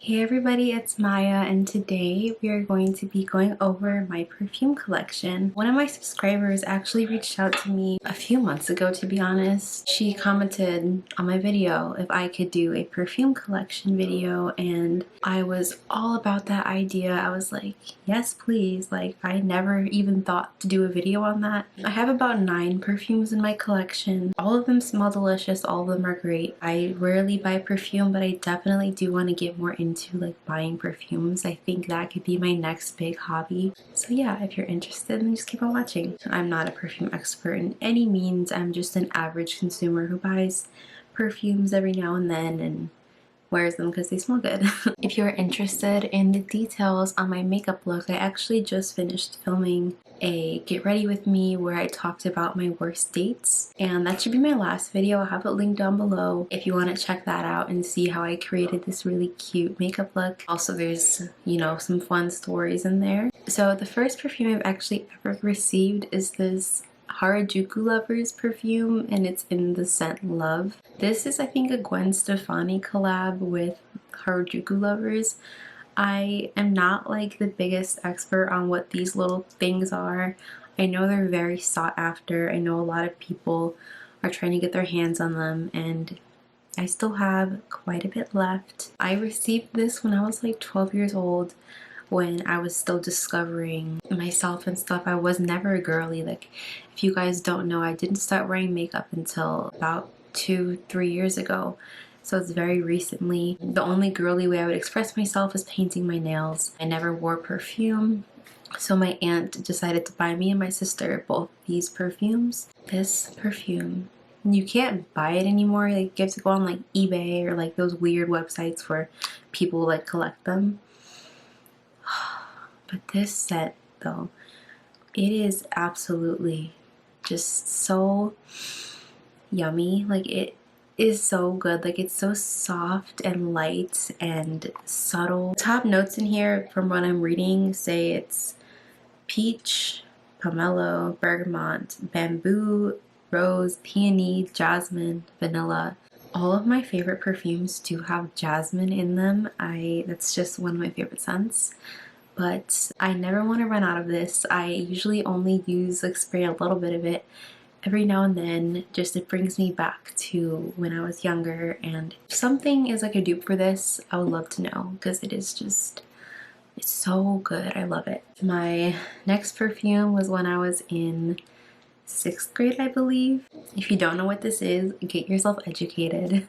Hey everybody, it's Maya, and today we are going to be going over my perfume collection. One of my subscribers actually reached out to me a few months ago, to be honest. She commented on my video if I could do a perfume collection video, and I was all about that idea. I was like, yes please. Like, I never even thought to do a video on that. I have about 9 perfumes in my collection. All of them smell delicious, all of them are great. I rarely buy perfume, but I definitely do want to get more into like buying perfumes. I think that could be my next big hobby. So yeah, if you're interested, then just keep on watching. I'm not a perfume expert in any means. I'm just an average consumer who buys perfumes every now and then and wears them because they smell good. If you're interested in the details on my makeup look, I actually just finished filming a get ready with me where I talked about my worst dates, and that should be my last video. I'll have it linked down below if you want to check that out and see how I created this really cute makeup look. Also, there's, you know, some fun stories in there. So the first perfume I've actually ever received is this HARAJUKU Lovers perfume, and it's in the scent Love. This is, I think, a Gwen Stefani collab with HARAJUKU Lovers. I am not like the biggest expert on what these little things are. I know they're very sought after. I know a lot of people are trying to get their hands on them, and I still have quite a bit left. I received this when I was like 12 years old, when I was still discovering myself and stuff. I was never a girly. Like, if you guys don't know, I didn't start wearing makeup until about 2-3 years ago. So it's very recently. The only girly way I would express myself is painting my nails. I never wore perfume. So my aunt decided to buy me and my sister both these perfumes. This perfume, you can't buy it anymore. Like, you have to go on like eBay or like those weird websites where people like collect them. But this set though, it is absolutely just so yummy. Like, it is so good. Like, it's so soft and light and subtle. Top notes in here from what I'm reading say it's peach, pomelo, bergamot, bamboo, rose, peony, jasmine, vanilla. All of my favorite perfumes do have jasmine in them. That's just one of my favorite scents. But I never want to run out of this. I usually only use like spray a little bit of it every now and then. Just it brings me back to when I was younger, and if something is like a dupe for this, I would love to know, because it is just, it's so good. I love it. My next perfume was when I was in 6th grade, I believe. If you don't know what this is, get yourself educated.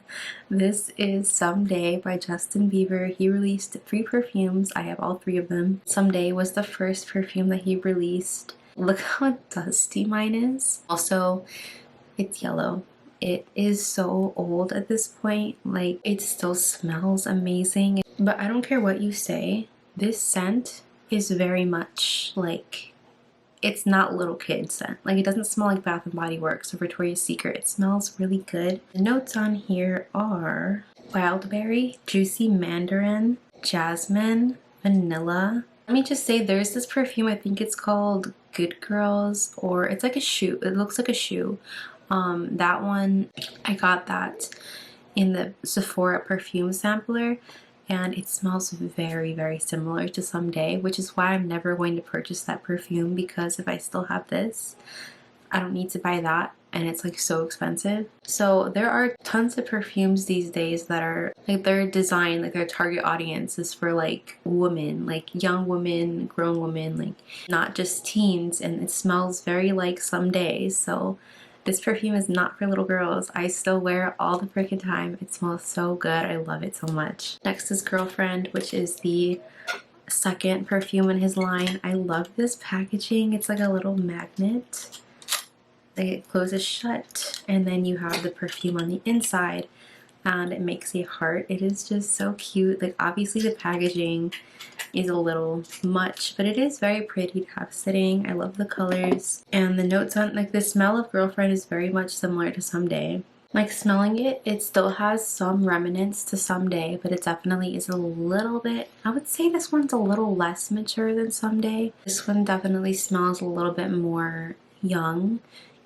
This is Someday by Justin Bieber. He released 3 perfumes. I have all 3 of them. Someday was the first perfume that he released. Look how dusty mine is. Also, it's yellow. It is so old at this point. Like, it still smells amazing. But I don't care what you say, this scent is very much like, it's not little kid scent. Like, it doesn't smell like Bath and Body Works or Victoria's Secret. It smells really good. The notes on here are wildberry, juicy mandarin, jasmine, vanilla. Let me just say, there's this perfume, I think it's called Good Girls, or it's like a shoe. It looks like a shoe. That one, I got that in the Sephora perfume sampler, and it smells very, very similar to Someday, which is why I'm never going to purchase that perfume, because if I still have this, I don't need to buy that, and it's like so expensive. So there are tons of perfumes these days that are like, their design, like their target audience is for like women, like young women, grown women, like not just teens, and it smells very like Someday. So this perfume is not for little girls. I still wear it all the freaking time. It smells so good. I love it so much. Next is Girlfriend, which is the second perfume in his line. I love this packaging. It's like a little magnet. It closes shut, and then you have the perfume on the inside, and it makes a heart. It is just so cute. Like, obviously the packaging is a little much, but it is very pretty to have sitting. I love the colors, and the notes on, like, the smell of Girlfriend is very much similar to Someday. Like, smelling it, it still has some remnants to Someday, but it definitely is a little bit, I would say this one's a little less mature than Someday. This one definitely smells a little bit more young,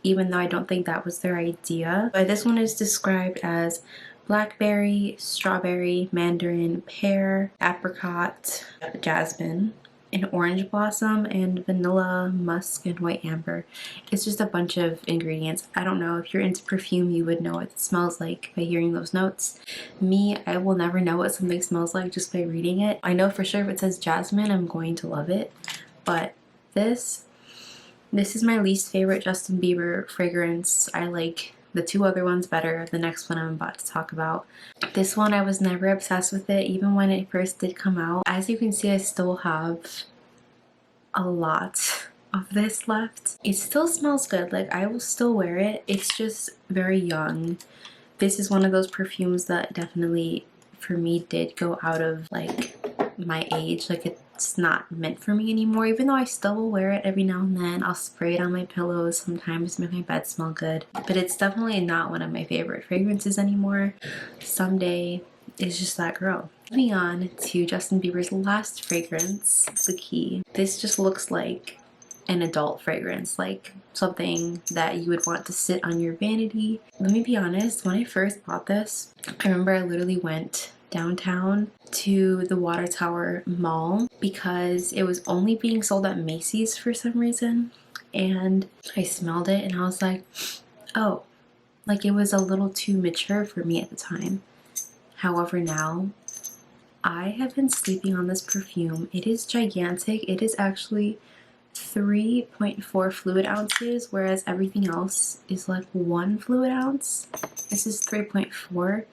even though I don't think that was their idea. But this one is described as blackberry, strawberry, mandarin, pear, apricot, jasmine, and orange blossom, and vanilla, musk, and white amber. It's just a bunch of ingredients. I don't know, if you're into perfume, you would know what it smells like by hearing those notes. Me, I will never know what something smells like just by reading it. I know for sure if it says jasmine, I'm going to love it. But this is my least favorite Justin Bieber fragrance. I like the two other ones better, the next one I'm about to talk about. This one, I was never obsessed with it, even when it first did come out. As you can see, I still have a lot of this left. It still smells good, like I will still wear it. It's just very young. This is one of those perfumes that definitely, for me, did go out of like my age. Like it's not meant for me anymore, even though I still will wear it every now and then. I'll spray it on my pillows sometimes to make my bed smell good, but it's definitely not one of my favorite fragrances anymore. Someday is just that girl. Moving on to Justin Bieber's last fragrance, The Key. This just looks like an adult fragrance, like something that you would want to sit on your vanity. Let me be honest, when I first bought this, I remember I literally went downtown to the Water Tower Mall because it was only being sold at Macy's for some reason, and I smelled it and I was like, oh, like it was a little too mature for me at the time. However, now I have been sleeping on this perfume. It is gigantic. It is actually 3.4 fluid ounces, whereas everything else is like 1 fluid ounce. This is 3.4.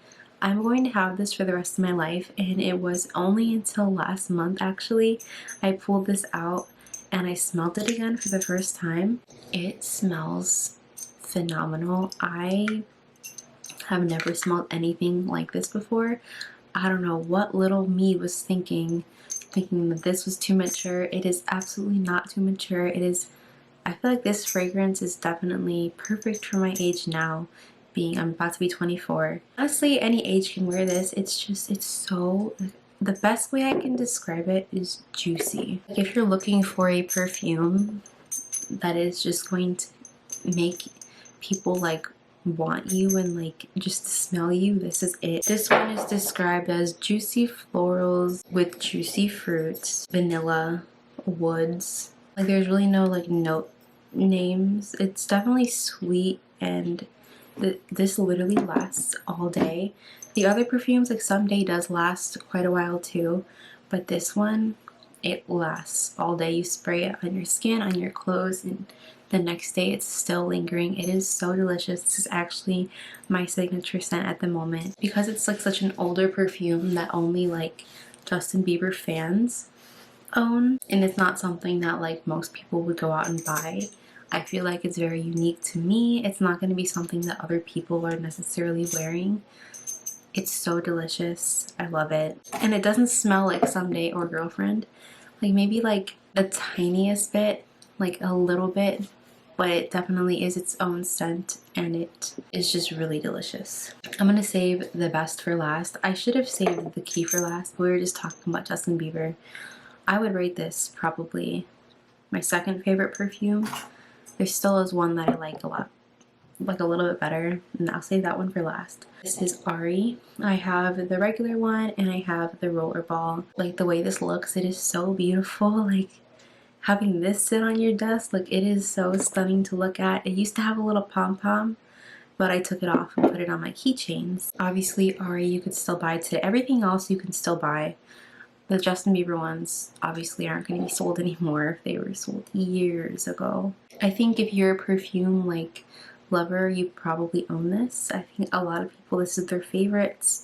I'm going to have this for the rest of my life, and it was only until last month actually I pulled this out and I smelled it again for the first time. It smells phenomenal. I have never smelled anything like this before. I don't know what little me was thinking that this was too mature. It is absolutely not too mature. It is, I feel like this fragrance is definitely perfect for my age now, being I'm about to be 24. Honestly, any age can wear this. It's just, it's so, the best way I can describe it is juicy. Like if you're looking for a perfume that is just going to make people like want you and like just to smell you, this is it. This one is described as juicy florals with juicy fruits, vanilla, woods. Like there's really no like note names. It's definitely sweet, and this literally lasts all day. The other perfumes, like Someday does last quite a while too, but this one, it lasts all day. You spray it on your skin, on your clothes, and the next day it's still lingering. It is so delicious. This is actually my signature scent at the moment. Because it's like such an older perfume that only like Justin Bieber fans own, and it's not something that like most people would go out and buy. I feel like it's very unique to me. It's not going to be something that other people are necessarily wearing. It's so delicious. I love it. And it doesn't smell like Someday or Girlfriend. Like maybe like the tiniest bit, like a little bit, but it definitely is its own scent, and it is just really delicious. I'm gonna save the best for last. I should have saved The Key for last, but we were just talking about Justin Bieber. I would rate this probably my second favorite perfume. There still is one that I like a lot, like a little bit better, and I'll save that one for last. This is Ari. I have the regular one and I have the rollerball. Like the way this looks, it is so beautiful. Like having this sit on your desk, like it is so stunning to look at. It used to have a little pom-pom, but I took it off and put it on my keychains. Obviously Ari you could still buy today. Everything else you can still buy. The Justin Bieber ones obviously aren't going to be sold anymore. They were sold years ago. I think if you're a perfume like lover, you probably own this. I think a lot of people, this is their favorites.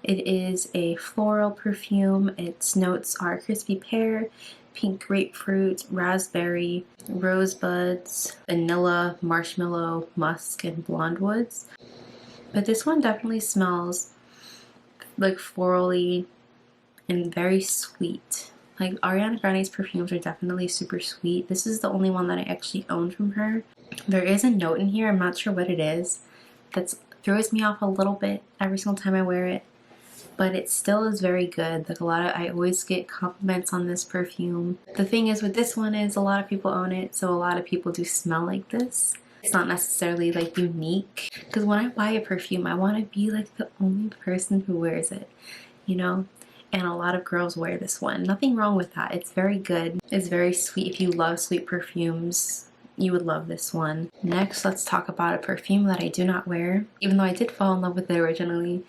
It is a floral perfume. Its notes are crispy pear, pink grapefruit, raspberry, rosebuds, vanilla, marshmallow, musk, and blonde woods. But this one definitely smells like florally and very sweet. Like Ariana Grande's perfumes are definitely super sweet. This is the only one that I actually own from her. There is a note in here, I'm not sure what it is, that throws me off a little bit every single time I wear it, but it still is very good. Like I always get compliments on this perfume. The thing is with this one is a lot of people own it, so a lot of people do smell like this. It's not necessarily like unique, because when I buy a perfume, I want to be like the only person who wears it, you know? And a lot of girls wear this one. Nothing wrong with that. It's very good. It's very sweet. If you love sweet perfumes, you would love this one. Next, let's talk about a perfume that I do not wear, even though I did fall in love with it originally.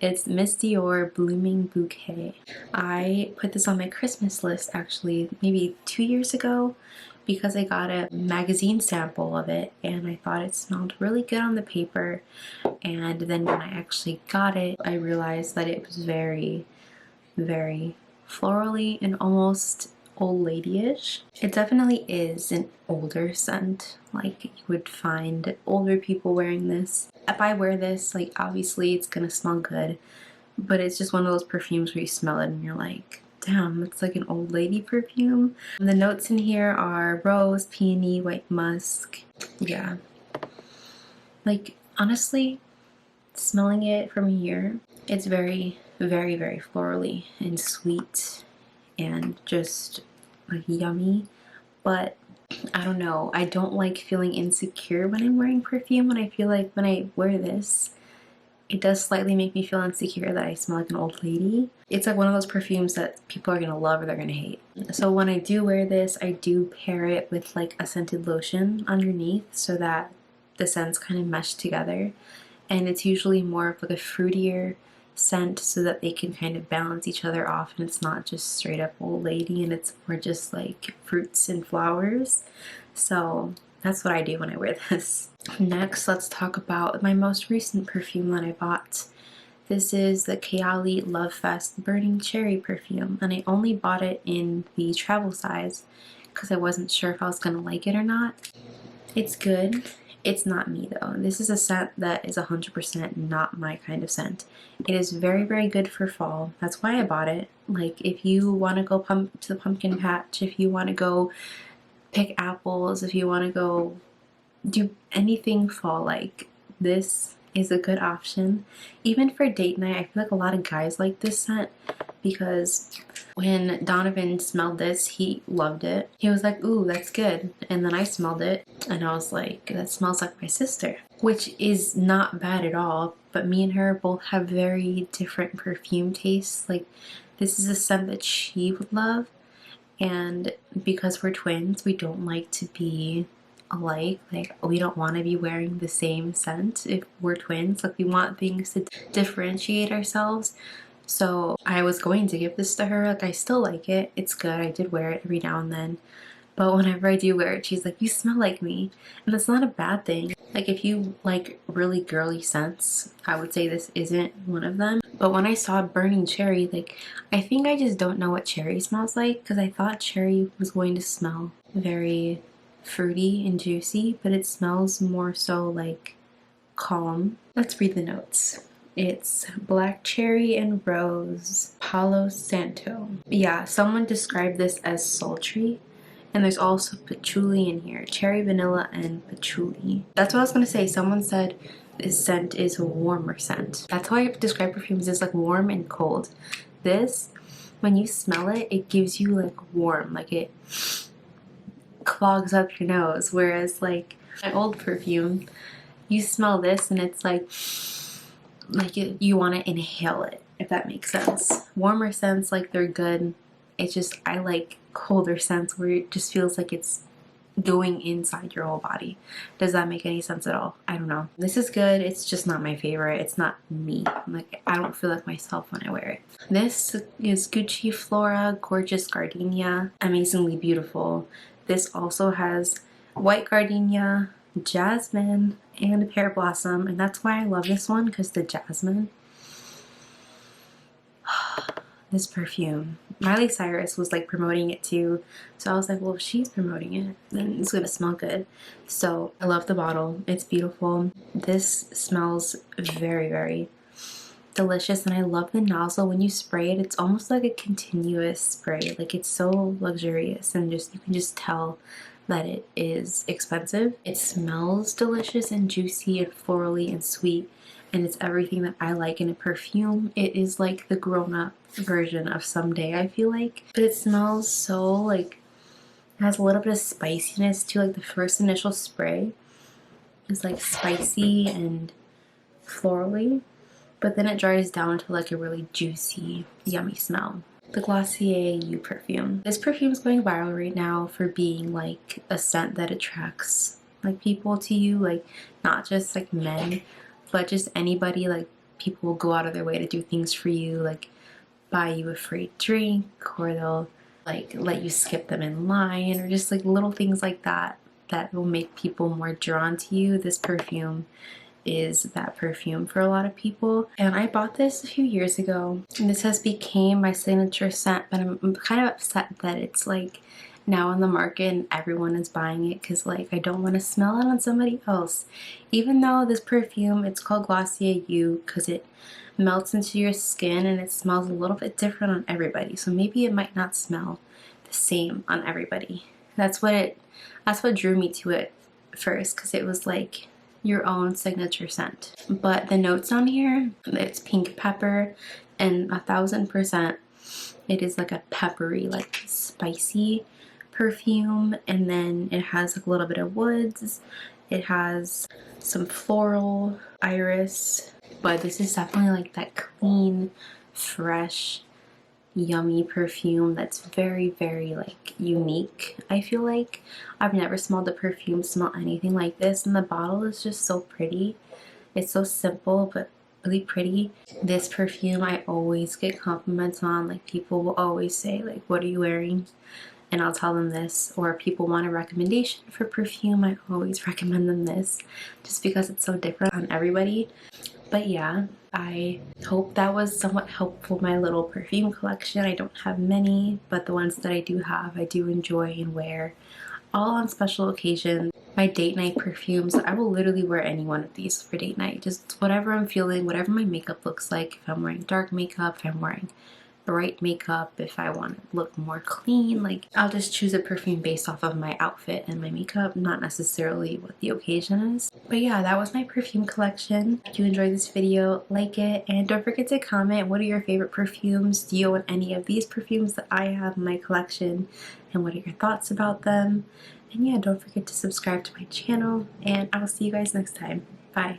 It's Miss Dior Blooming Bouquet. I put this on my Christmas list actually maybe 2 years ago because I got a magazine sample of it and I thought it smelled really good on the paper. And then when I actually got it, I realized that it was very, very florally and almost old lady-ish. It definitely is an older scent. Like, you would find older people wearing this. If I wear this, like, obviously it's gonna smell good, but it's just one of those perfumes where you smell it and you're like, damn, it's like an old lady perfume. And the notes in here are rose, peony, white musk. Yeah. Like, honestly, smelling it from here, it's very, very, very florally and sweet and just like yummy. But I don't know, I don't like feeling insecure when I'm wearing perfume. And I feel like when I wear this, it does slightly make me feel insecure that I smell like an old lady. It's like one of those perfumes that people are gonna love or they're gonna hate. So when I do wear this, I do pair it with like a scented lotion underneath so that the scents kind of mesh together. And it's usually more of like a fruitier scent so that they can kind of balance each other off, and it's not just straight up old lady and it's more just like fruits and flowers. So that's what I do when I wear this. Next, let's talk about my most recent perfume that I bought. This is the KAYALI Lovefest Burning Cherry perfume, and I only bought it in the travel size because I wasn't sure if I was gonna like it or not. It's good. It's not me though. This is a scent that is 100% not my kind of scent. It is very, very good for fall. That's why I bought it. Like, if you want to go to the pumpkin patch, if you want to go pick apples, if you want to go do anything fall, like, this is a good option. Even for date night, I feel like a lot of guys like this scent because when Donovan smelled this, he loved it. He was like, ooh, that's good. And then I smelled it and I was like, that smells like my sister, which is not bad at all. But me and her both have very different perfume tastes. Like, this is a scent that she would love. And because we're twins, we don't like to be alike. Like, we don't want to be wearing the same scent if we're twins. Like, we want things to differentiate ourselves. So I was going to give this to her. Like, I still like it. It's good. I did wear it every now and then. But whenever I do wear it, she's like, you smell like me. And that's not a bad thing. Like, if you like really girly scents, I would say this isn't one of them. But when I saw Burning Cherry, like, I think I just don't know what cherry smells like, because I thought cherry was going to smell very fruity and juicy, but it smells more so like calm. Let's read the notes. It's black cherry and rose, Palo Santo. Yeah, someone described this as sultry. And there's also patchouli in here, cherry, vanilla, and patchouli. That's what I was gonna say. Someone said this scent is a warmer scent. That's how I describe perfumes, as like warm and cold. This, when you smell it, it gives you like warm, like it clogs up your nose. Whereas like my old perfume, you smell this and it's like you want to inhale it, if that makes sense. Warmer scents, like, they're good. It's just, I like colder scents where it just feels like it's going inside your whole body. Does that make any sense at all? I don't know. This is good. It's just not my favorite. It's not me. Like, I don't feel like myself when I wear it. This is Gucci Flora Gorgeous Gardenia. Amazingly beautiful. This also has white gardenia, jasmine, and pear blossom, and that's why I love this one, because the jasmine. This perfume, Miley Cyrus was like promoting it too, so I was like, well, if she's promoting it, then it's gonna smell good. So I love the bottle. It's beautiful. This smells very, very delicious, and I love the nozzle. When you spray it, it's almost like a continuous spray. Like, it's so luxurious, and just you can just tell that it is expensive. It smells delicious and juicy and florally and sweet, and it's everything that I like in a perfume. It is like the grown-up version of Someday, I feel like. But it smells so, like, it has a little bit of spiciness to, like, the first initial spray. is like spicy and florally, but then it dries down to like a really juicy, yummy smell. The Glossier You perfume. This perfume is going viral right now for being like a scent that attracts like people to you, like not just like men, but just anybody. Like people will go out of their way to do things for you, like buy you a free drink, or they'll like let you skip them in line, or just like little things like that that will make people more drawn to you. This perfume is that perfume for a lot of people. And I bought this a few years ago, and this has became my signature scent, but I'm kind of upset that it's like now on the market and everyone is buying it, because like I don't want to smell it on somebody else. Even though this perfume, it's called Glossier You because it melts into your skin and it smells a little bit different on everybody, so maybe it might not smell the same on everybody. That's what drew me to it first, because it was like your own signature scent. But the notes on here, it's pink pepper, and 1000% it is like a peppery, like spicy perfume. And then it has like a little bit of woods, it has some floral, iris, but this is definitely like that clean, fresh, yummy perfume that's very, very like unique. I feel like I've never smelled a perfume smell anything like this, and the bottle is just so pretty. It's so simple but really pretty. This perfume I always get compliments on. Like people will always say like, what are you wearing? And I'll tell them this. Or people want a recommendation for perfume, I always recommend them this, just because it's so different on everybody. But yeah, I hope that was somewhat helpful, my little perfume collection. I don't have many, but the ones that I do have, I do enjoy and wear all on special occasions. My date night perfumes, I will literally wear any one of these for date night. Just whatever I'm feeling, whatever my makeup looks like. If I'm wearing dark makeup, if I'm wearing bright makeup, if I want to look more clean, like I'll just choose a perfume based off of my outfit and my makeup, not necessarily what the occasion is. But yeah, that was my perfume collection. If you enjoyed this video, like it, and don't forget to comment what are your favorite perfumes. Do you own any of these perfumes that I have in my collection, and what are your thoughts about them? And yeah, don't forget to subscribe to my channel, and I'll see you guys next time. Bye.